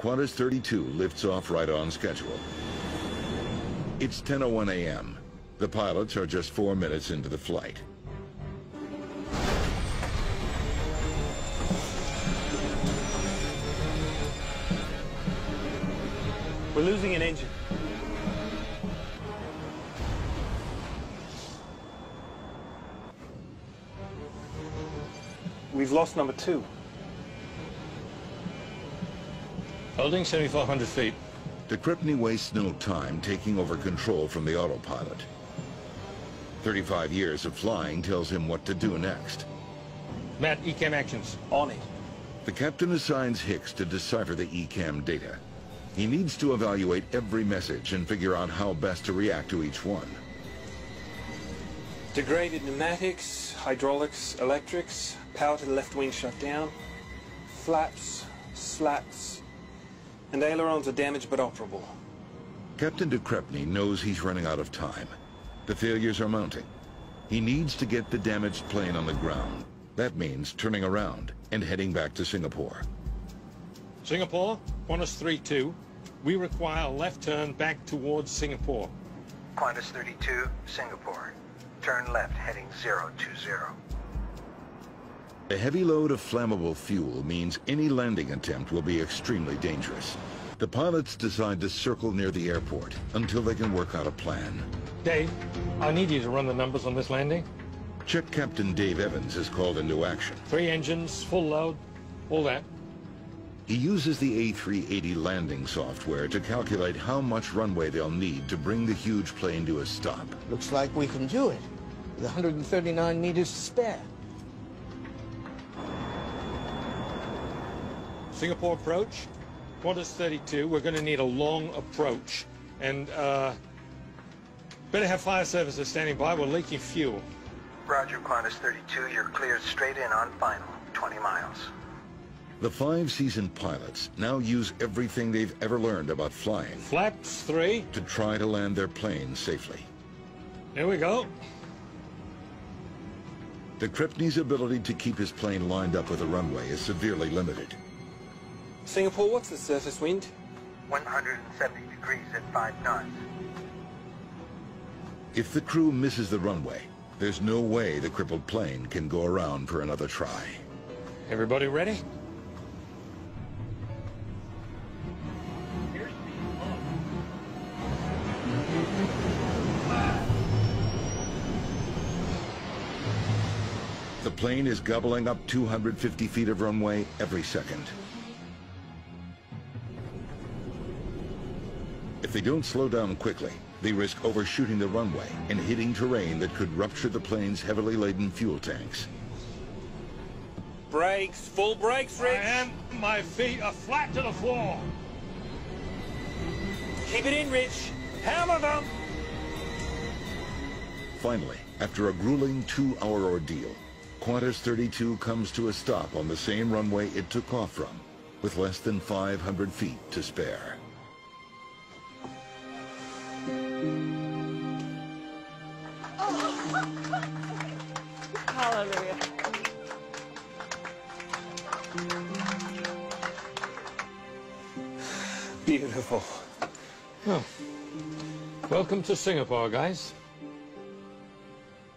Qantas 32 lifts off right on schedule. It's 10:01 a.m. The pilots are just 4 minutes into the flight. We're losing an engine. We've lost number 2. Holding 7,400 feet. De Crespigny wastes no time taking over control from the autopilot. 35 years of flying tells him what to do next. Matt, ECAM actions. On it. The captain assigns Hicks to decipher the ECAM data. He needs to evaluate every message and figure out how best to react to each one. Degraded pneumatics, hydraulics, electrics, power to the left wing shut down, flaps, slats, and ailerons are damaged but operable. Captain de Crespigny knows he's running out of time. The failures are mounting. He needs to get the damaged plane on the ground. That means turning around and heading back to Singapore. Singapore, Qantas 32. We require a left turn back towards Singapore. Qantas 32, Singapore. Turn left heading 020. A heavy load of flammable fuel means any landing attempt will be extremely dangerous. The pilots decide to circle near the airport until they can work out a plan. Dave, I need you to run the numbers on this landing. Check Captain Dave Evans is called into action. 3 engines, full load, all that. He uses the A380 landing software to calculate how much runway they'll need to bring the huge plane to a stop. Looks like we can do it, with 139 meters to spare. Singapore approach, Qantas 32. We're going to need a long approach. And better have fire services standing by. We're leaking fuel. Roger, Qantas 32. You're cleared straight in on final. 20 miles. The 5 seasoned pilots now use everything they've ever learned about flying Flaps 3. to try to land their plane safely. Here we go. De Crespigny's ability to keep his plane lined up with the runway is severely limited. Singapore, what's the surface wind? 170 degrees at 5 knots. If the crew misses the runway, there's no way the crippled plane can go around for another try. Everybody ready? The plane is gobbling up 250 feet of runway every second. If they don't slow down quickly, they risk overshooting the runway and hitting terrain that could rupture the plane's heavily laden fuel tanks. Brakes, full brakes, Rich. My feet are flat to the floor. Keep it in, Rich. Hammer them. Finally, after a grueling 2-hour ordeal, Qantas 32 comes to a stop on the same runway it took off from, with less than 500 feet to spare. Hallelujah. Beautiful. Oh. Welcome to Singapore, guys.